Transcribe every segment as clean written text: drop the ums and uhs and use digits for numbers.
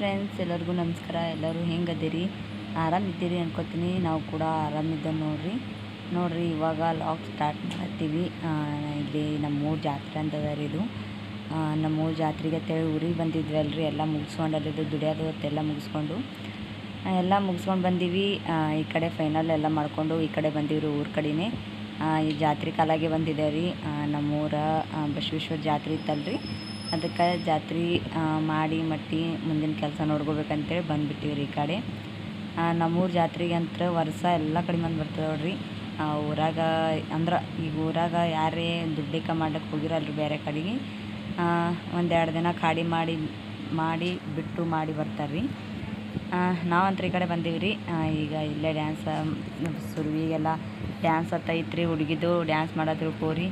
Friends, ಎಲ್ಲರಿಗೂ ನಮಸ್ಕಾರ. ಎಲ್ಲರೂ ಹೆಂಗದಿರಿ? ಆರಾಮಿದ್ದೀರಿ ಅನ್ಕೋತೀನಿ. ನಾವು ಕೂಡ ಆರಾಮಿದ್ದ ನೋಡ್ರಿ ಇವಾಗ ಲಾಗ್ ಸ್ಟಾರ್ಟ್ ಮಾಡ್ತೀವಿ. ಇಲ್ಲಿ ನಮ್ಮೂರು ಜಾತ್ರೆ ಅಂತದ ಇದು. ನಮ್ಮೂರು ಜಾತ್ರೆಗೆ ಅಂತೇಳಿ ಊರಿಗೆ ಬಂದಿದ್ವಲ್ರಿ. ಎಲ್ಲ ಮುಗಿಸ್ಕೊಂಡಲ್ಲಿದ್ದು ದುಡಿಯೋದು ಹೊತ್ತೆಲ್ಲ ಮುಗಿಸ್ಕೊಂಡು ಬಂದೀವಿ. ಈ ಕಡೆ ಫೈನಲ್ ಎಲ್ಲ ಮಾಡ್ಕೊಂಡು ಈ ಕಡೆ ಬಂದೀವ್ರಿ, ಊರ ಕಡೆನೇ. ಈ ಜಾತ್ರೆ ಕಾಲಾಗೆ ಬಂದಿದ್ದೇವೆ ರೀ. ನಮ್ಮೂರ ಬಸವೇಶ್ವರ ಜಾತ್ರೆ ಇತ್ತಲ್ರಿ, ಅದಕ್ಕೆ ಜಾತ್ರೆ ಮಾಡಿ ಮಟ್ಟಿ ಮುಂದಿನ ಕೆಲಸ ನೋಡ್ಕೋಬೇಕಂತೇಳಿ ಬಂದುಬಿಟ್ಟಿವ್ರಿ ಈ ಕಡೆ. ನಮ್ಮೂರು ಜಾತ್ರೆಗೆ ಅಂತ ವರ್ಷ ಎಲ್ಲ ಕಡೆ ಮಂದಿ ಬರ್ತದೆ ನೋಡ್ರಿ. ಊರಾಗ ಅಂದ್ರೆ ಈಗ ಊರಾಗ ಯಾರೇ ದುಡ್ಡಿಕ ಮಾಡ್ಲಿಕ್ಕೆ ಹೋಗಿರಲ್ರಿ ಬೇರೆ ಕಡೆಗೆ, ಒಂದೆರಡು ದಿನ ಖಾಡಿ ಮಾಡಿ ಬಿಟ್ಟು ಮಾಡಿ ಬರ್ತಾರೆ ರೀ. ನಾವಂತ್ರ ಈ ಕಡೆ ಬಂದೀವಿ. ಈಗ ಇಲ್ಲೇ ಡ್ಯಾನ್ಸ್ ಸುರುವಿಗೆಲ್ಲ ಡ್ಯಾನ್ಸ್ ಹತ್ತೈತ್ರಿ. ಹುಡುಗಿದು ಡ್ಯಾನ್ಸ್ ಮಾಡತ್ತಿರು ಕೋರಿ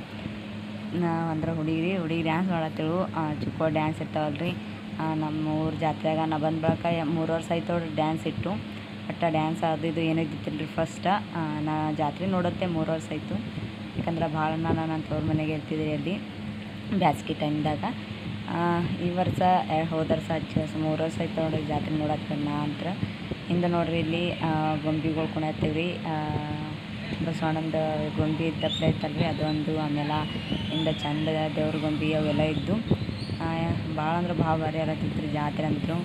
ಅಂದ್ರೆ ಹುಡುಗಿ ಡ್ಯಾನ್ಸ್ ಮಾಡತ್ತಿರು. ಚಿಕ್ಕ ಡ್ಯಾನ್ಸ್ ಇರ್ತಾವಲ್ರಿ. ನಮ್ಮ ಊರು ಜಾತ್ರೆಯಾಗ ನಾ ಬಂದ ಬಳಿಕ 3 ವರ್ಷ ಆಯ್ತು ನೋಡ್ರಿ ಡ್ಯಾನ್ಸ್ ಇಟ್ಟು. ಬಟ್ ಡ್ಯಾನ್ಸ್ ಅದು ಇದು ಏನೂ ಇದ್ದಿತ್ತಿಲ್ರಿ ಫಸ್ಟ್. ನಾ ಜಾತ್ರೆ ನೋಡುತ್ತೆ 3 ವರ್ಷ ಆಯಿತು. ಯಾಕಂದ್ರೆ ಭಾಳ ನನ್ನ ತವ್ರ ಮನೆಗೆ ಇರ್ತಿದ್ರಿ ಅಲ್ಲಿ ಬ್ಯಾಸ್ಗೆ ಟೈಮ್ದಾಗ. ಈ ವರ್ಷ ಹೋದ ವರ್ಷ 3 ವರ್ಷ ಆಯ್ತು ನೋಡ್ರಿ ಜಾತ್ರೆ ನೋಡತ್ತೆ. ನಾ ಅಂತ ಹಿಂದೆ ನೋಡ್ರಿ ಇಲ್ಲಿ ಗೊಂಬೆಗಳು ಕುಣಿಯತ್ತೀವ್ರಿ. ಬಸವಣ್ಣಂದು ಗೊಂಬೆ ಇದ್ದಪ್ಲೆ ಇತ್ತಲ್ರಿ ಅದೊಂದು. ಆಮೇಲೆ ಹಿಂದೆ ಚಂದ ದೇವ್ರ ಗೊಂಬೆ ಅವೆಲ್ಲ ಇದ್ದು ಭಾಳ ಅಂದ್ರೆ ಭಾಳ ಭಾರಿ ಆಗತ್ತಿತ್ತು ಜಾತ್ರೆ ಅಂತೂ.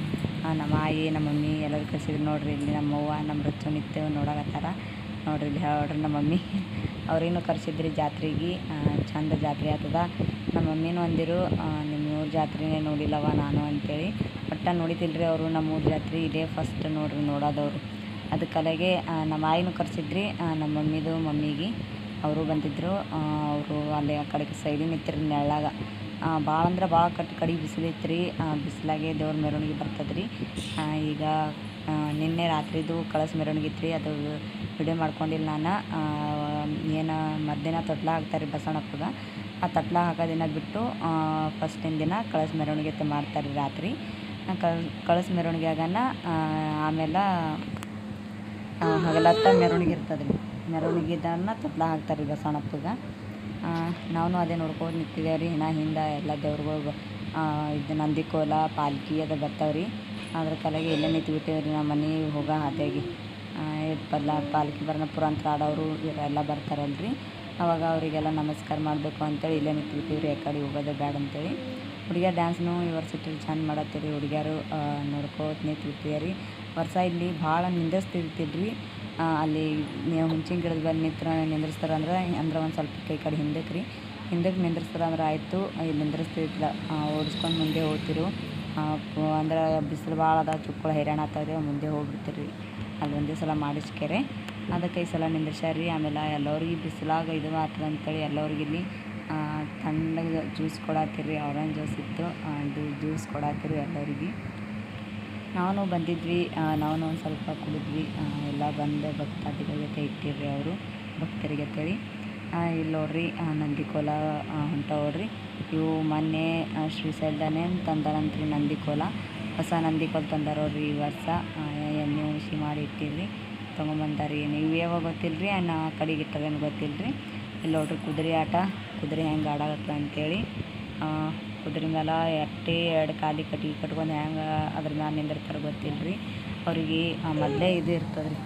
ನಮ್ಮ ಆಯಿ ನಮ್ಮ ಮಮ್ಮಿ ಎಲ್ಲರೂ ಕರ್ಸಿದ್ರು ನೋಡ್ರಿ. ಇಲ್ಲಿ ನಮ್ಮವ್ವ ನಮ್ಮ ರಚ್ಚು ನಿತ್ಯ ನೋಡಕತ್ತಾರ ನೋಡ್ರಿ. ಇಲ್ಲಿ ಹೇಳ್ರಿ ನಮ್ಮ ಮಮ್ಮಿ ಅವ್ರೇನು ಕರ್ಸಿದ್ರಿ ಜಾತ್ರೆಗೆ. ಚಂದ ಜಾತ್ರೆ ಆಗ್ತದ. ನಮ್ಮ ಮಮ್ಮಿನೂ ಅಂದಿರು, ನಿಮ್ಮ ಊರ ಜಾತ್ರೆನೇ ನೋಡಿಲ್ಲವ ನಾನು ಅಂತೇಳಿ. ಒಟ್ಟು ನೋಡಿತಿಲ್ರಿ ಅವರು ನಮ್ಮೂರು ಜಾತ್ರೆ ಇದೇ ಫಸ್ಟ್ ನೋಡ್ರಿ ನೋಡೋದವರು. ಅದಕ್ಕಲಾಗೆ ನಮ್ಮ ಆಯಿನೂ ಕರ್ಸಿದ್ರಿ. ನಮ್ಮ ಮಮ್ಮಿಗೆ ಅವರು ಬಂದಿದ್ದರು. ಅವರು ಅಲ್ಲಿ ಆ ಕಡೆಗೆ ಸೈಡಿಗೆ ನಿಂತಿರಿ ನೆಳ್ಳಾಗ. ಭಾಳ ಅಂದ್ರೆ ಭಾಳ ಕಡೆ ಬಿಸಿಲಿತ್ತು ರೀ. ಬಿಸಿಲಾಗೆ ದೇವ್ರ ಮೆರವಣಿಗೆ ಬರ್ತದ್ರಿ. ಈಗ ನಿನ್ನೆ ರಾತ್ರಿದು ಕಳಸ ಮೆರವಣಿಗೆ ಇತ್ತು ರೀ. ಅದು ವಿಡಿಯೋ ಮಾಡ್ಕೊಂಡಿಲ್ಲ ನಾನು. ಏನು ಮಧ್ಯಾಹ್ನ ತೊಟ್ಲ ಹಾಕ್ತಾರೆ ಬಸವಣ್ಣಪ್ಪಗೆ. ಆ ತೊಟ್ಲ ಹಾಕೋ ದಿನ ಬಿಟ್ಟು ಫಸ್ಟಿನ ದಿನ ಕಳಸ ಮೆರವಣಿಗೆ ಮಾಡ್ತಾರೆ ರಾತ್ರಿ. ಕಳಸ ಮೆರವಣಿಗೆ ಆಗೋಣ ಆಮೇಲೆ ಹಗಲತ್ತ ಮೆರವಣಿಗೆ ಇರ್ತದೆ ರೀ. ಮೆರವಣಿಗೆದನ್ನ ತೊಟ್ಲ ಹಾಕ್ತಾರೆ ರೀ ಬಸವಣ್ಣಪ್ಪಗೆ. ನಾವು ಅದೇ ನೋಡ್ಕೊಂಡು ನಿಂತಿದ್ದೇವೆ ರೀ. ಹಿಂದೆ ಎಲ್ಲ ದೇವ್ರುಗಳು ಇದು ನಂದಿ ಕೋಲ ಪಾಲ್ಕಿ ಅದು ಬರ್ತಾವೆ ರೀ. ಅದ್ರ ಕಾಲಾಗಿ ಎಲ್ಲೇ ನಿಂತ್ಬಿಟ್ಟೇವೆ ರೀ. ನಮ್ಮ ಮನೆಗೆ ಹೋಗೋ ಹಾದಿಯಾಗಿ ಪಾಲ್ಕಿ ಬರ್ನಪುರ ಅಂತ ಆಡೋರು ಇವರೆಲ್ಲ ಬರ್ತಾರಲ್ರಿ. ಅವಾಗ ಅವರಿಗೆಲ್ಲ ನಮಸ್ಕಾರ ಮಾಡಬೇಕು ಅಂತೇಳಿ ಇಲ್ಲೇ ನಿಂತ್ಬಿಟ್ಟಿವಿ ರೀ. ಕಡೆ ಹೋಗೋದು ಬೇಡ ಅಂತೇಳಿ. ಹುಡುಗಿಯರು ಡ್ಯಾನ್ಸ್ನು ಈ ವರ್ಷ ಚಂದ ಮಾಡತ್ತೀರಿ. ಹುಡುಗಿಯರು ನೋಡ್ಕೋತ ನಿಂತ್ಬಿಟ್ಟಿವೆ ರೀ. ವರ್ಷ ಇಲ್ಲಿ ಭಾಳ ನಿಂದಿರ್ತಿರ್ತಿದ್ರಿ. ಅಲ್ಲಿ ನೀವು ಹುಂಚಿನ ಗಿಡದ ಬಲ್ಲಿ ನಿಂದಿರ್ಸ್ತಾರೆ ಅಂದ್ರೆ ಒಂದು ಸ್ವಲ್ಪ ಕೈ ಕಡೆ ಹಿಂದಕ್ಕೆ ನಿಂದಿರ್ಸ್ತಾರೆ ಅಂದ್ರೆ ಆಯಿತು. ಇಲ್ಲಿ ನಿಂದಿರ್ಸ್ತಿದ್ದಿಲ್ಲ, ಓಡಿಸ್ಕೊಂಡು ಮುಂದೆ ಹೋಗ್ತಿರು. ಅಂದ್ರೆ ಬಿಸಿಲು ಭಾಳ ಅದ, ಚುಕ್ಕಳು ಹೈರಾಣ ಆಗ್ತಾವ್ರಿ, ಮುಂದೆ ಹೋಗ್ಬಿಡ್ತೀರಿ. ಅಲ್ಲಿ ಒಂದೇ ಸಲ ಮಾಡಿಸ್ಕೆರೆ ಅದಕ್ಕೆ ಈ ಸಲ ನಿಂದಿರ್ಸ್ಯಾರ್ರಿ. ಆಮೇಲೆ ಎಲ್ಲರಿಗೆ ಬಿಸಿಲಾಗ ಇದು ಆಗ್ತದೆ ಅಂತೇಳಿ ಎಲ್ಲರಿಗೆ ಇಲ್ಲಿ ತಣ್ಣಗೆ ಜ್ಯೂಸ್ ಕೊಡತ್ತೀರಿ. ಆರೆಂಜ್ ಜ್ಯೂಸ್ ಇತ್ತು, ಇದು ಜ್ಯೂಸ್ ಕೊಡತ್ತೀರಿ ಎಲ್ಲರಿಗೆ. ನಾವು ಬಂದಿದ್ವಿ, ನಾವು ಒಂದು ಸ್ವಲ್ಪ ಕುಡಿದ್ವಿ. ಎಲ್ಲ ಬಂದು ಭಕ್ತಾದಿಗಳಿಗೆ ಇಟ್ಟಿರ್ರಿ ಅವರು ಭಕ್ತರಿಗೆ ಅಂತೇಳಿ. ಇಲ್ಲಿ ನೋಡ್ರಿ ನಂದಿ ಕೋಲ ಹೊಂಟವ್ರಿ. ಇವು ಮೊನ್ನೆ ಶ್ರೀಶೈಲದನೇ ತಂದಾರಂತ್ರಿ ನಂದಿ ಕೋಲ. ಹೊಸ ನಂದಿ ಕೋಲ ತಂದಾರೋಡ್ರಿ ಈ ವರ್ಷ. ಎಣ್ಣೆ ಉಣಿಸಿ ಮಾಡಿ ಇಟ್ಟಿರ್ರಿ, ತೊಗೊಂಬಂದಾರಿ. ನೀವು ಯಾವಾಗ ಗೊತ್ತಿಲ್ಲರಿ, ಆ ಕಡೆಗೆ ಇಟ್ಟರೇನು ಗೊತ್ತಿಲ್ಲರಿ. ಇಲ್ಲಿ ನೋಡ್ರಿ ಕುದುರೆ ಆಟ, ಕುದುರೆ ಹೆಂಗೆ ಆಡಾಕತ್ತ ಅಂತೇಳಿ. ಕುದುರೆ ಮೇಲೆ ಎರಡು ಕಾಲಿ ಕಟ್ಟಿಗೆ ಕಟ್ಕೊಂಡು ಹೆಂಗೆ ಅದ್ರ ಮ್ಯಾಲೆ ನಿಂದಿರ್ತಾರೆ ಗೊತ್ತಿಲ್ಲರಿ ಅವ್ರಿಗೆ. ಮೊದಲೇ ಇದು ಇರ್ತದೆ ರೀ,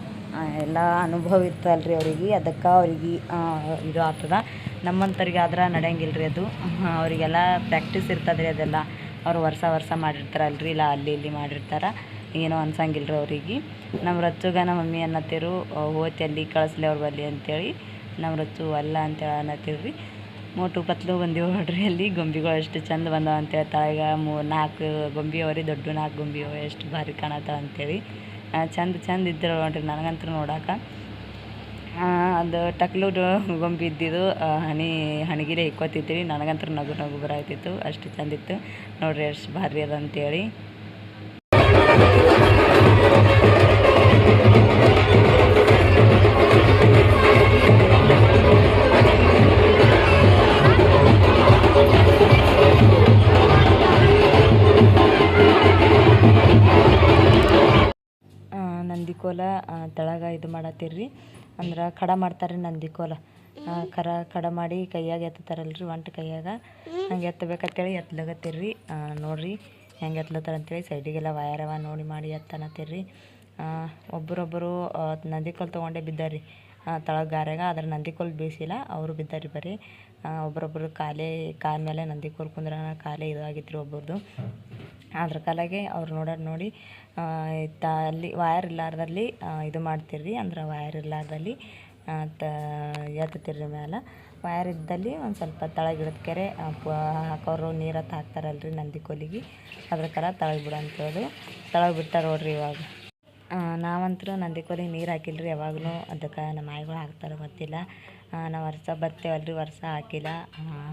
ಎಲ್ಲ ಅನುಭವ ಇರ್ತಲ್ರಿ ಅವ್ರಿಗೆ. ಅದಕ್ಕೆ ಅವ್ರಿಗೆ ಇದು ಆಗ್ತದ. ನಮ್ಮಂಥವ್ರಿಗೆ ಆದ್ರೆ ನಡೆಯಂಗಿಲ್ಲ ರೀ ಅದು. ಅವರಿಗೆಲ್ಲ ಪ್ರಾಕ್ಟೀಸ್ ಇರ್ತದೆ ರೀ ಅದೆಲ್ಲ. ಅವ್ರು ವರ್ಷ ಮಾಡಿರ್ತಾರಲ್ರಿ, ಇಲ್ಲ ಅಲ್ಲಿ ಇಲ್ಲಿ ಮಾಡಿರ್ತಾರೆ, ಏನೋ ಅನ್ಸಂಗಿಲ್ಲ ರೀ ಅವ್ರಿಗೆ. ನಮ್ಮ ರಚ್ಚುಗ ನಮ್ಮ ಮಮ್ಮಿ ಅನ್ನತ್ತೀರು, ಹೋತಿ ಅಲ್ಲಿ ಕಳಿಸ್ಲಿ ಅವ್ರು ಬಲ್ಲಿ ಅಂತೇಳಿ. ನಮ್ಮ ರಚ್ಚು ಅಲ್ಲ ಅಂತೇಳಿ ಅನ್ನತ್ತೀವ್ರಿ. ಮೋಟು ಪತ್ಲು ಬಂದೀವಿ ನೋಡ್ರಿ. ಅಲ್ಲಿ ಗೊಂಬೆಗಳು ಎಷ್ಟು ಚಂದ ಬಂದವ ಅಂತೇಳಿ. ತಳಗ 4 ಗೊಂಬೆ ಅವರಿ, ದೊಡ್ಡ 4 ಗೊಂಬೆ ಅವ, ಎಷ್ಟು ಭಾರಿ ಕಾಣತ್ತಾವ ಅಂತೇಳಿ. ಚಂದ ಇದ್ರು ನೋಡ್ರಿ ನನಗಂತೂ ನೋಡಕ್ಕೆ. ಅದು ಟಕ್ಲು ಗೊಂಬೆ ಇದ್ದಿದ್ದು ಹಣಿಗಿಲೆ ಇಕ್ಕೋತಿದ್ರಿ. ನನಗಂತೂ ನಗು ಬರಾಯ್ತಿತ್ತು, ಅಷ್ಟು ಚಂದಿತ್ತು ನೋಡ್ರಿ, ಎಷ್ಟು ಭಾರಿ ಅದ ಅಂತೇಳಿ. ನಂದಿ ಕೋಲ ತೆಳಗ ಇದು ಮಾಡತ್ತೀರ್ರಿ, ಅಂದ್ರೆ ಕಡ ಮಾಡ್ತಾರೆ ನಂದಿ ಕೋಲ. ಕಡ ಮಾಡಿ ಕೈಯಾಗ ಎತ್ತಾರಲ್ರಿ, ಒಂಟು ಕೈಯಾಗ ಹಂಗೆ ಎತ್ತಬೇಕಂತೇಳಿ ಎತ್ತಲಾಗತ್ತೀರ್ರಿ. ನೋಡ್ರಿ ಹೆಂಗೆ ಎತ್ಲತ್ತಾರ ಅಂತೇಳಿ ಸೈಡಿಗೆಲ್ಲ ವಯರವ ನೋಡಿ ಮಾಡಿ ಎತ್ತನತ್ತೀರಿ. ಒಬ್ಬರೊಬ್ಬರು ನಂದಿಕೋಲು ತೊಗೊಂಡೇ ಬಿದ್ದಾರಿ ತಳಗ ಗಾರ್ಯಾಗ. ಅದ್ರ ನಂದಿಕೋಲು ಬೀಸಿಲ್ಲ, ಅವರು ಬಿದ್ದಾರಿ ಬರೀ. ಒಬ್ಬರೊಬ್ಬರು ಕಾಲ ಮೇಲೆ ನಂದಿಕೋಲು ಕುಂದ್ರ ಕಾಲೇ ಇದಾಗಿತ್ತು ಒಬ್ಬರದು. ಅದ್ರ ಕಾಲಾಗೆ ಅವ್ರು ನೋಡಿ ಅಲ್ಲಿ ವಯರ್ ಇಲ್ಲಾರ್ದಲ್ಲಿ ಇದು ಮಾಡ್ತಿರ್ರಿ. ಅಂದ್ರೆ ವಯರ್ ಇಲ್ಲಾರ್ದಲ್ಲಿ ಎತ್ತತಿರ್ರಿ ಮೇಲೆ. ವಯರ್ ಇದ್ದಲ್ಲಿ ಒಂದು ಸ್ವಲ್ಪ ತಳಗಿಡದ ಕೆರೆ ಹಾಕೋರು ನೀರತ್ತು ಹಾಕ್ತಾರಲ್ರಿ ನಂದಿಕೋಲಿಗೆ, ಅದ್ರ ಕಲ ತಳಗೆ ಬಿಡು ಅಂತೇಳಿ ತಳಗೆ ಬಿಟ್ಟಾರ ನೋಡ್ರಿ. ಇವಾಗ ನಾವಂತರೂ ನಂದಿಕೋಲಿಗೆ ನೀರು ಹಾಕಿಲ್ರಿ ಯಾವಾಗಲೂ. ಅದಕ್ಕೆ ನಮ್ಮ ಆಯಿಗಳು ಹಾಕ್ತಾರೆ ಗೊತ್ತಿಲ್ಲ. ನಾವು ವರ್ಷ ಬರ್ತೇವಲ್ರಿ, ವರ್ಷ ಹಾಕಿಲ್ಲ.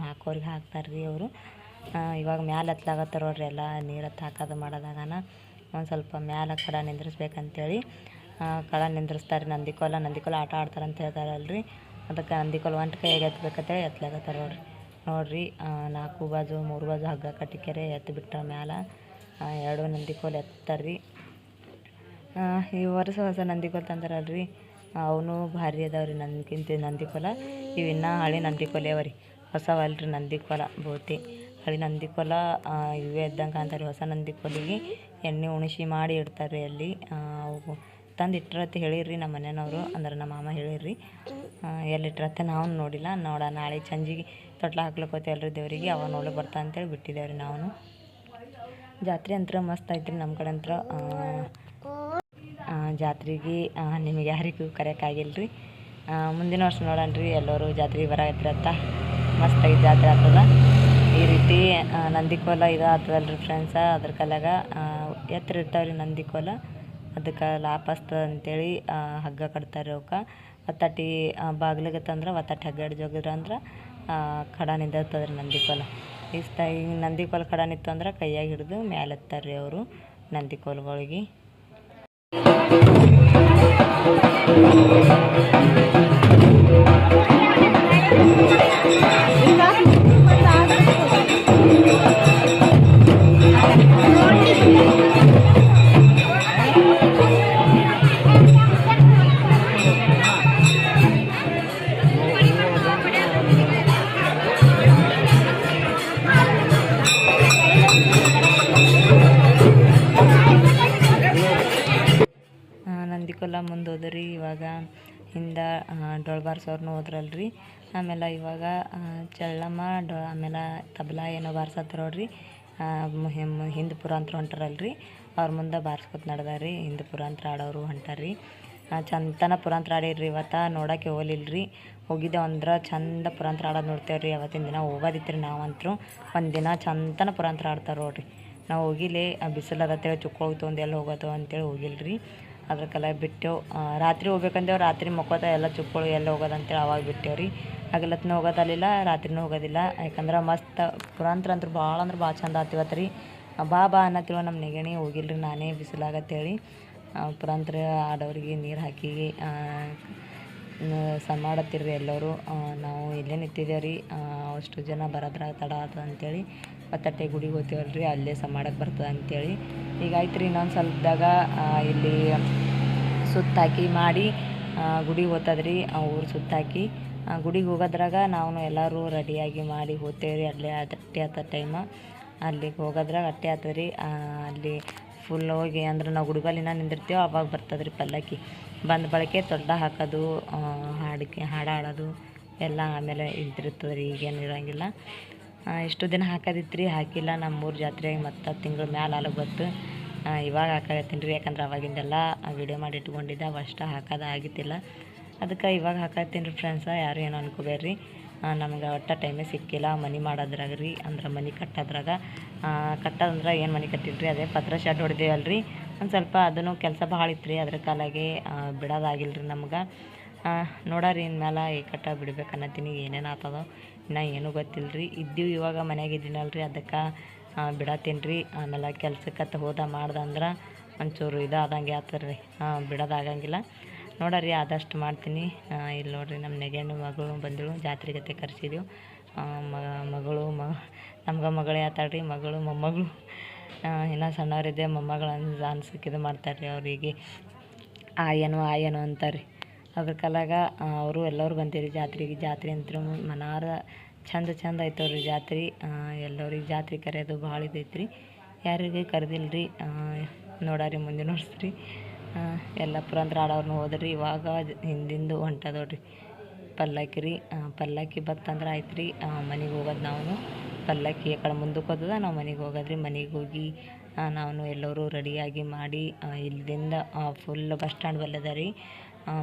ಹಾಕೋರಿಗೆ ಹಾಕ್ತಾರ್ರಿ ಅವರು. ಇವಾಗ ಮ್ಯಾಲೆ ಹತ್ಲಾಗತ್ತಾರ ನೋಡ್ರಿ ಎಲ್ಲ ನೀರು ಹಾಕೋದು ಮಾಡೋದಾಗನ ಒಂದು ಸ್ವಲ್ಪ ಮ್ಯಾಲೆ ಕಡ ನಿಂದ್ರಿಸ್ಬೇಕಂತೇಳಿ ಕಡ ನಿಂದ್ರಿಸ್ತಾರೆ. ನಂದಿಕೋಲ ಆಟ ಆಡ್ತಾರೆ ಅಂತ ಹೇಳ್ತಾರಲ್ರಿ, ಅದಕ್ಕೆ ನಂದಿಕೋಲು ಒಂಟು ಕೈಯಾಗೆ ಎತ್ತಬೇಕಂತೇಳಿ ಎತ್ತಲಾಗತ್ತಾರ ನೋಡ್ರಿ. 4 ಬಾಜು 3 ಬಾಜು ಹಗ್ಗ ಕಟ್ಟಿಕೆರೆ ಎತ್ತು ಬಿಟ್ಟ ಮ್ಯಾಲೆ 2 ನಂದಿಕೋಲು ಎತ್ತಾರ್ರಿ. ಈ ವರ್ಷ ಹೊಸ ನಂದಿಕೋಲು ತಂದಾರಲ್ರಿ, ಅವನು ಭಾರಿ ಅದಾವ್ರಿ ನನ್ಗಿಂತ ನಂದಿಕೋಲ. ಇವಿನ್ನ ಹಳೆ ನಂದಿಕೋಲೆ ಅವರಿ, ಹೊಸವಲ್ರಿ ನಂದಿಕೋಲ ಬಹುತಿ. ಹಳೆ ನಂದಿಕೋಲ ಇವೇ ಇದ್ದಂಗೆ ಅಂತಾರೆ. ಹೊಸ ನಂದಿಕೋಲಿಗೆ ಎಣ್ಣೆ ಉಣಿಸಿ ಮಾಡಿ ಇಡ್ತಾರೆ ಅಲ್ಲಿ. ಅವು ತಂದು ಇಟ್ಟಿರತ್ತೆ ಹೇಳಿರಿ ನಮ್ಮ ಮನೆಯವರು, ಅಂದ್ರೆ ನಮ್ಮ ಮಾಮ ಹೇಳಿರಿ. ಎಲ್ಲಿಟ್ಟಿರತ್ತೆ ನಾವು ನೋಡಿಲ್ಲ. ನಾಳೆ ಸಂಜೆಗೆ ತೊಟ್ಲ ಹಾಕ್ಲಿಕ್ಕೆ ಹೋಗ್ತೇವಲ್ರಿ ದೇವರಿಗೆ, ಅವಾಗ ನೋಡ್ಲಿಕ್ಕೆ ಬರ್ತಾ ಅಂತೇಳಿ ಬಿಟ್ಟಿದ್ದೇವ್ರಿ ನಾವು. ಜಾತ್ರೆ ಅಂತರ ಮಸ್ತ್ ಐತ್ರಿ ನಮ್ಮ ಕಡೆ ಅಂತರ. ಜಾತ್ರೆಗೆ ನಿಮಗೆ ಯಾರಿಗೂ ಕರೆಯೋಕ್ಕಾಗಿಲ್ರಿ. ಮುಂದಿನ ವರ್ಷ ನೋಡೋಣ್ರಿ, ಎಲ್ಲರೂ ಜಾತ್ರೆಗೆ ಬರಾಕತ್ತಿರತ್ತ. ಮಸ್ತಾಗಿ ಜಾತ್ರೆ ಆಗ್ತದ. ಈ ರೀತಿ ನಂದಿಕೋಲ ಇದು ಆಗ್ತದಲ್ರಿ ಫ್ರೆಂಡ್ಸ. ಅದ್ರ ಕಲಾಗ ಎತ್ತರ ಇರ್ತಾವ್ರಿ ನಂದಿಕೋಲ, ಅದಕ್ಕೆ ಲಾಪ್ ಹಸ್ತದ ಅಂತೇಳಿ ಹಗ್ಗ ಕಟ್ತಾರೆ. ಅವಕ್ಕೆ ಒತ್ತಟ್ಟಿ ಬಾಗ್ಲಿಗೆ ತಂದ್ರೆ ಒತ್ತಟ್ಟಿ ಹಗ್ಗ ಹಿಡ್ಜೋಗಿದ್ರ ಅಂದ್ರೆ ಕಡ ನಿಂದಿರ್ತದ್ರಿ ನಂದಿಕೋಲ. ಈ ನಂದಿಕೋಲ ಕಡ ನಿಂತು ಅಂದ್ರೆ ಕೈಯಾಗಿ ಹಿಡಿದು ಮ್ಯಾಲೆ ಎತ್ತಾರೆ ಅವರು ನಂದಿಕೋಲುಗಳಿಗೆ. ನಂದಿಕೋಲ ಮುಂದೆ ಹೋದ್ರಿ. ಇವಾಗ ಹಿಂದೆ ಡೊಳ್ಳು ಬಾರ್ಸೋರ್ನು ಹೋದ್ರಲ್ರಿ. ಆಮೇಲೆ ಇವಾಗ ಚಳ್ಳಮ್ಮ ಆಮೇಲೆ ತಬಲಾ ಏನೋ ಬಾರ್ಸತ್ತಾರ ನೋಡ್ರಿ. ಹಿಂದೆ ಪುರಾಂತರ ಹೊಂಟಾರಲ್ರಿ, ಅವ್ರ ಮುಂದೆ ಬಾರ್ಸ್ಕೊತ ನಡೆದಾರಿ. ಹಿಂದೆ ಪುರಾಂತರ ಆಡೋರು ಹೊಂಟಾರ್ರಿ. ಚಂದನ ಪುರಾಂತರ ಆಡಿರ್ರಿ. ಇವತ್ತು ನೋಡೋಕ್ಕೆ ಹೋಗಲಿಲ್ರಿ, ಹೋಗಿದ್ದೆ ಅಂದ್ರೆ ಚಂದ ಪುರಾಂತರ ಆಡೋದು ನೋಡ್ತೇವ್ರಿ. ಅವತ್ತಿನ ದಿನ ಹೋಗೋದಿತ್ರಿ. ನಾವಂತರೂ ಒಂದಿನ ಚಂದನ ಪುರಾಂತರ ಆಡ್ತಾರೆ ನೋಡ್ರಿ. ನಾವು ಹೋಗಿಲಿ, ಬಿಸಿಲದತ್ತೇಳಿ ಚುಕ್ಕೋಗಿ ತೊಗೊಂಡು ಎಲ್ಲಿ ಹೋಗೋದು ಅಂತೇಳಿ ಹೋಗಿಲ್ರಿ. ಅದ್ರಕ್ಕೆಲ್ಲ ಬಿಟ್ಟೆವು. ರಾತ್ರಿ ಹೋಗ್ಬೇಕಂದೇವು, ರಾತ್ರಿ ಮಕ್ಕೋತ ಎಲ್ಲ ಚುಕ್ಕೋಳು ಎಲ್ಲಿ ಹೋಗೋದು ಅಂತೇಳಿ ಅವಾಗ ಬಿಟ್ಟೇವ್ರಿ. ಹಗಲತ್ನೂ ಹೋಗೋದಲ್ಲಿಲ್ಲ, ರಾತ್ರಿನೂ ಹೋಗೋದಿಲ್ಲ. ಯಾಕಂದ್ರೆ ಮಸ್ತ್ ಪುರಾಂತರ ಅಂದ್ರೆ ಭಾಳ ಚಂದ ಆತಿವತ್ತು ರೀ. ಬಾ ಅನ್ನತ್ತಿವ ನಮ್ಮ ನೆಗಣಿ ಹೋಗಿಲ್ರಿ. ನಾನೇ ಬಿಸಿಲಾಗತ್ತೇಳಿ ಪುರಾಂತರ ಆಡೋರಿಗೆ ನೀರು ಹಾಕಿ ಮಾಡತ್ತಿರ್ರಿ ಎಲ್ಲರೂ. ನಾವು ಇಲ್ಲೇ ನಿಂತಿದ್ದೇವ್ರಿ. ಅಷ್ಟು ಜನ ಬರೋದ್ರಾಗ ತಡ ಆತದ ಅಂತೇಳಿ ಒತ್ತಟ್ಟೆ ಗುಡಿಗೆ ಹೋಗ್ತೀವಲ್ರಿ, ಅಲ್ಲೇ ಮಾಡಕ್ಕೆ ಬರ್ತದೆ ಅಂತೇಳಿ. ಈಗ ಆಯ್ತು ರೀ, ಇನ್ನೊಂದು ಸ್ವಲ್ಪದಾಗ ಇಲ್ಲಿ ಸುತ್ತಾಕಿ ಮಾಡಿ ಗುಡಿಗೆ ಹೋಗ್ತದ್ರಿ. ಊರು ಸುತ್ತಾಕಿ ಗುಡಿಗೆ ಹೋಗೋದ್ರಾಗ ನಾವು ಎಲ್ಲರೂ ರೆಡಿಯಾಗಿ ಮಾಡಿ ಹೋಗ್ತೇವ್ರಿ. ಅಲ್ಲೇ ಅಟ್ಟೆ ಆತ ಟೈಮ ಅಲ್ಲಿಗೆ ಹೋಗೋದ್ರಾಗ ಅಟ್ಟೆ ಆಗ್ತದ್ರಿ. ಅಲ್ಲಿ ಫುಲ್ ಹೋಗಿ ಅಂದ್ರೆ ನಾವು ಗುಡಿಬಲ್ಲಿನ ನಿಂದಿರ್ತೇವೆ, ಅವಾಗ ಬರ್ತದ್ರಿ ಪಲ್ಲಕ್ಕಿ. ಬಂದ ಬಳಕೆ ದೊಡ್ಡ ಹಾಕೋದು, ಹಾಡಾಡೋದು ಎಲ್ಲ ಆಮೇಲೆ ಇದ್ದಿರ್ತದೆ ರೀ. ಈಗೇನು ಇರೋಂಗಿಲ್ಲ. ಇಷ್ಟು ದಿನ ಹಾಕೋದಿತ್ರಿ, ಹಾಕಿಲ್ಲ. ನಮ್ಮೂರು ಜಾತ್ರೆಗೆ ಮತ್ತು ತಿಂಗಳ ಮ್ಯಾಲೆ ಅಲ್ಲಿಗೆ ಬತ್ತು. ಇವಾಗ ಹಾಕತ್ತೀನಿ ರೀ, ಯಾಕಂದ್ರೆ ಅವಾಗಿಂದೆಲ್ಲ ವೀಡಿಯೋ ಮಾಡಿ ಇಟ್ಕೊಂಡಿದ್ದೆ, ಅವಷ್ಟು ಹಾಕೋದು ಆಗಿತ್ತಿಲ್ಲ. ಅದಕ್ಕೆ ಇವಾಗ ಹಾಕತ್ತೀನಿ ರೀ ಫ್ರೆಂಡ್ಸ. ಯಾರು ಏನೋ ಅನ್ಕೋಬೇಡ್ರಿ. ನಮ್ಗೆ ಒಟ್ಟು ಟೈಮೇ ಸಿಕ್ಕಿಲ್ಲ ಮನೆ ಮಾಡೋದ್ರಾಗ ರೀ. ಅಂದ್ರೆ ಮನೆ ಕಟ್ಟೋದ್ರಾಗ ಕಟ್ಟೋದಂದ್ರೆ ಏನು ಮನೆ ಕಟ್ಟಿಲ್ರಿ, ಅದೇ ಪತ್ರ ಶೆಡ್ ಹೊಡೆದೇವಲ್ರಿ. ಒಂದು ಸ್ವಲ್ಪ ಅದನ್ನು ಕೆಲಸ ಭಾಳ ಇತ್ತು ರೀ, ಅದ್ರ ಕಾಲಾಗೆ ಬಿಡೋದಾಗಿಲ್ಲ ರೀ ನಮ್ಗೆ. ನೋಡಾರಿ ಇನ್ಮೇಲೆ ಈ ಕಟ್ಟ ಬಿಡ್ಬೇಕು ಅನ್ನತ್ತೀನಿ. ಏನೇನು ಆಗ್ತದೋ ಇನ್ನೂ ಏನೂ ಗೊತ್ತಿಲ್ಲ ರೀ. ಇವಾಗ ಮನೆಯಾಗ ಇದ್ದೀನಲ್ರಿ, ಅದಕ್ಕೆ ಬಿಡತ್ತೀನಿ ರೀ. ಆಮೇಲೆ ಕೆಲ್ಸಕ್ಕೆ ಮಾಡ್ದೆ ಅಂದ್ರೆ ಒಂಚೂರು ಆದಂಗೆ ಆಗ್ತದೆ ರೀ, ಬಿಡೋದಾಗಂಗಿಲ್ಲ. ನೋಡರಿ ಆದಷ್ಟು ಮಾಡ್ತೀನಿ. ಇಲ್ಲಿ ನೋಡಿರಿ ನಮ್ಮ ನೆಗೆಣ್ಣು ಮಗಳು ಬಂದಳು, ಜಾತ್ರೆ ಜೊತೆ ಕರೆಸಿದೆವು. ಮಗಳು ನಮ್ಗೆ ಮಗಳೇ ಆತಾಳ್ರಿ, ಮಗಳು ಮೊಮ್ಮಗಳು. ಇನ್ನೂ ಸಣ್ಣವರಿದ್ದೆ ಮೊಮ್ಮಗಳು ಅನ್ಸಕ್ಕೆ ಮಾಡ್ತಾರೆ ಅವರಿಗೆ. ಆಯನು ಅಂತಾರೆ. ಅದ್ರ ಕಾಲಾಗ ಅವರು ಎಲ್ಲರೂ ಬಂದಿರಿ ಜಾತ್ರೆಗೆ. ಜಾತ್ರೆ ಅಂತೂ ಮನಾರ ಚಂದ ಐತವ್ರಿ ಜಾತ್ರೆ. ಎಲ್ಲರಿಗೆ ಜಾತ್ರೆ ಕರೆಯೋದು ಭಾಳ ಇದೈತ್ರಿ. ಯಾರಿಗೆ ಕರೆದಿಲ್ಲ ರೀ. ನೋಡಾರಿ ಮುಂದಿನ ವರ್ಷ ರೀ. ಯಲ್ಲಾಪುರ ಅಂದ್ರೆ ಆಡೋರ್ನು ಹೋದ್ರಿ. ಇವಾಗ ಹಿಂದಿಂದು ಹೊಂಟದ ನೋಡ್ರಿ ಪಲ್ಲಕ್ಕಿ ರೀ. ಪಲ್ಲಕ್ಕಿ ಬತ್ತಂದ್ರೆ ಆಯ್ತು ರೀ, ಮನೆಗೆ ಹೋಗೋದು. ನಾವು ಪಲ್ಲಕ್ಕಿ ಆ ಕಡೆ ಮುಂದಕ್ಕೆ ಹೋದದ, ನಾವು ಮನೆಗೆ ಹೋಗೋದ್ರಿ. ಮನೆಗೆ ಹೋಗಿ ನಾವು ಎಲ್ಲರೂ ರೆಡಿಯಾಗಿ ಮಾಡಿ ಇಲ್ಲಿಂದ ಫುಲ್ ಬಸ್ ಸ್ಟ್ಯಾಂಡ್ ಬಲ್ಲಿ ಅದ ರೀ.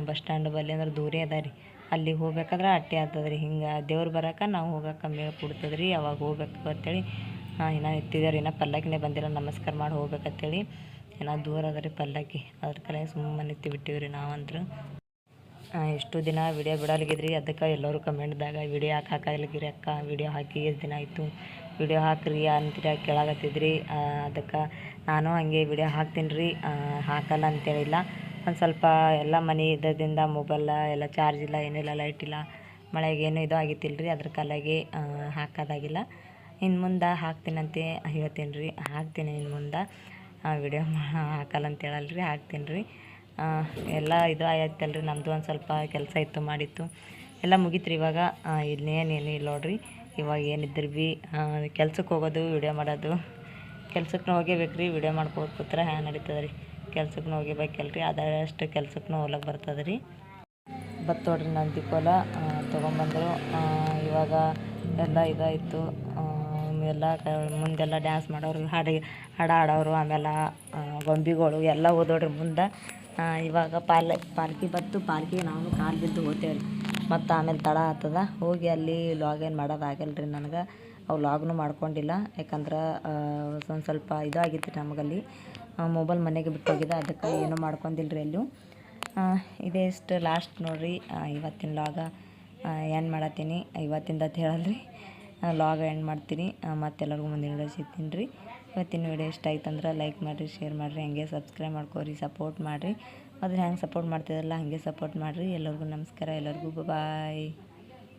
ಬಸ್ ಸ್ಟ್ಯಾಂಡ್ ಬಲ್ಲಿ ಅಂದ್ರೆ ದೂರೇ ಅದ ರೀ. ಅಲ್ಲಿಗೆ ಹೋಗ್ಬೇಕಾದ್ರೆ ಅಟ್ಟೆ ಆಗ್ತದೆ ರೀ. ಹಿಂಗೆ ದೇವ್ರು ಬರೋಕೆ ನಾವು ಹೋಗೋಕೆ ಮೇಳೆ ಕೊಡ್ತದೆ ರೀ. ಅವಾಗ ಹೋಗ್ಬೇಕು ಅಂತೇಳಿ ಇನ್ನೂ ನಿಂತಿದ್ದೇವೆ ರೀ. ಇನ್ನೂ ಪಲ್ಲಕ್ಕಿನೇ ಬಂದಿಲ್ಲ, ನಮಸ್ಕಾರ ಮಾಡಿ ಹೋಗ್ಬೇಕಂತೇಳಿ. ಏನೋ ದೂರ ಅದ ರೀ ಪಲ್ಲಕ್ಕಿ, ಅದ್ರ ಕಡೆ ಸುಮ್ಮನೆ ನಿಂತು ಬಿಟ್ಟಿವಿ ರೀ ನಾವಂತೂ. ಎಷ್ಟು ದಿನ ವಿಡಿಯೋ ಬಿಡಲ್ಗಿದ್ರಿ, ಅದಕ್ಕೆ ಎಲ್ಲರೂ ಕಮೆಂಟ್ದಾಗ ವಿಡಿಯೋ ಹಾಕಾಗಲಿಗಿರಿ ಅಕ್ಕ, ವಿಡಿಯೋ ಹಾಕಿ ಎಷ್ಟು ದಿನ ಆಯಿತು, ವಿಡಿಯೋ ಹಾಕ್ರಿ ಅಂತೀರ ಕೇಳಾಕತ್ತಿದ್ರಿ. ಅದಕ್ಕೆ ನಾನು ಹಾಗೆ ವಿಡಿಯೋ ಹಾಕ್ತೀನಿ ರೀ, ಹಾಕಲ್ಲ ಅಂತೇಳಿಲ್ಲ. ಒಂದು ಸ್ವಲ್ಪ ಎಲ್ಲ ಮನೆ ಇದ್ದದಿಂದ ಮೊಬೈಲ ಎಲ್ಲ ಚಾರ್ಜ್ ಇಲ್ಲ, ಏನಿಲ್ಲ, ಲೈಟ್ ಇಲ್ಲ, ಮಳೆಗೆ ಏನೂ ಇದು ಆಗಿತ್ತಿಲ್ಲ ರೀ. ಅದ್ರ ಕಾಲಾಗಿ ಹಾಕೋದಾಗಿಲ್ಲ. ಇನ್ನು ಮುಂದೆ ಹಾಕ್ತೀನಂತೆ ಹೇಳ್ತೀನಿ ರೀ, ಹಾಕ್ತೀನಿ ಇನ್ನು ಮುಂದೆ. ವಿಡಿಯೋ ಹಾಕಲ್ಲ ಅಂತ ಹೇಳಲ್ಲ ರೀ, ಹಾಕ್ತೀನಿ ರೀ. ಎಲ್ಲ ಇದು ಆಯ್ತಲ್ಲ ರೀ. ನಮ್ಮದು ಒಂದು ಸ್ವಲ್ಪ ಕೆಲಸ ಇತ್ತು, ಮಾಡಿತ್ತು ಎಲ್ಲ ಮುಗೀತು ರೀ. ಇವಾಗ ಇನ್ನೇನು ಇಲ್ಲ ನೋಡ್ರಿ. ಇವಾಗ ಏನಿದ್ರು ಭೀ ಕೆಲ್ಸಕ್ಕೆ ಹೋಗೋದು, ವಿಡಿಯೋ ಮಾಡೋದು. ಕೆಲ್ಸಕ್ಕೆ ಹೋಗೇಬೇಕು ರೀ, ವಿಡಿಯೋ ಮಾಡ್ಕೋತ ಕೂತ್ರೆ ಹ್ಯಾಂಗೆ ನಡೀತದೆ ರೀ. ಕೆಲ್ಸಕ್ಕೆ ಹೋಗಬೇಕಲ್ಲ ರೀ, ಅದಷ್ಟು ಕೆಲ್ಸಕ್ಕೆ ಹೋಗ್ಲಕ್ಕೆ ಬರ್ತದೆ ರೀ. ಬತ್ತು ನೋಡ್ರಿ ನಂದಿ ಕೋಲ ತೊಗೊಂಬಂದರು. ಇವಾಗ ಎಲ್ಲ ಇದಾಯಿತು. ಎಲ್ಲ ಮುಂದೆಲ್ಲ ಡ್ಯಾನ್ಸ್ ಮಾಡೋರು, ಹಾಡು ಹಾಡೋರು, ಆಮೇಲೆ ಗೊಂಬೆಗಳು ಎಲ್ಲ ಹೋದೋಡ್ರಿ ಮುಂದೆ. ಇವಾಗ ಪಾಲ್ಕಿ ಬತ್ತು. ಪಾಲ್ಕಿಗೆ ನಾವು ಕಾಲು ಬಿದ್ದು ಹೋಗ್ತೇವೆ ರೀ. ಮತ್ತು ಆಮೇಲೆ ತಡ ಆಗ್ತದ. ಹೋಗಿ ಅಲ್ಲಿ ಲಾಗಿನ್ ಮಾಡೋದಾಗಲ್ಲ ರೀ ನನಗೆ. ಅವು ಲಾಗ್ನು ಮಾಡ್ಕೊಂಡಿಲ್ಲ, ಯಾಕಂದ್ರೆ ಒಂದು ಸ್ವಲ್ಪ ಇದಾಗಿತ್ತು ನಮಗಲ್ಲಿ. ಮೊಬೈಲ್ ಮನೆಗೆ ಬಿಟ್ಟು ಹೋಗಿದೆ, ಅದಕ್ಕೆ ಏನೂ ಮಾಡ್ಕೊಂಡಿಲ್ಲ ರೀ ಎಲ್ಲೂ. ಇದೇ ಇಷ್ಟು ಲಾಸ್ಟ್ ನೋಡಿರಿ ಇವತ್ತಿನ ಲಾಗ ಎಂಡ್ ಮಾಡತ್ತೀನಿ. ಇವತ್ತಿಂದ ಅಂತ ಹೇಳಲ್ರಿ, ಲಾಗ್ ಎಂಡ್ ಮಾಡ್ತೀನಿ. ಮತ್ತೆಲ್ಲರಿಗೂ ಮುಂದಿನ ವಿಡಿಯೋ ಸಿಗ್ತೀನಿ ರೀ. ಇವತ್ತಿನ ವಿಡಿಯೋ ಇಷ್ಟ ಆಯ್ತು ಅಂದ್ರೆ ಲೈಕ್ ಮಾಡಿರಿ, ಶೇರ್ ಮಾಡಿರಿ, ಹಂಗೆ ಸಬ್ಸ್ಕ್ರೈಬ್ ಮಾಡ್ಕೊರಿ, ಸಪೋರ್ಟ್ ಮಾಡಿರಿ. ಮೊದಲು ಹೆಂಗೆ ಸಪೋರ್ಟ್ ಮಾಡ್ತಿದ್ರಲ್ಲ ಹಾಗೆ ಸಪೋರ್ಟ್ ಮಾಡಿರಿ. ಎಲ್ಲರಿಗೂ ನಮಸ್ಕಾರ, ಎಲ್ಲರಿಗೂ ಬಾಯ್.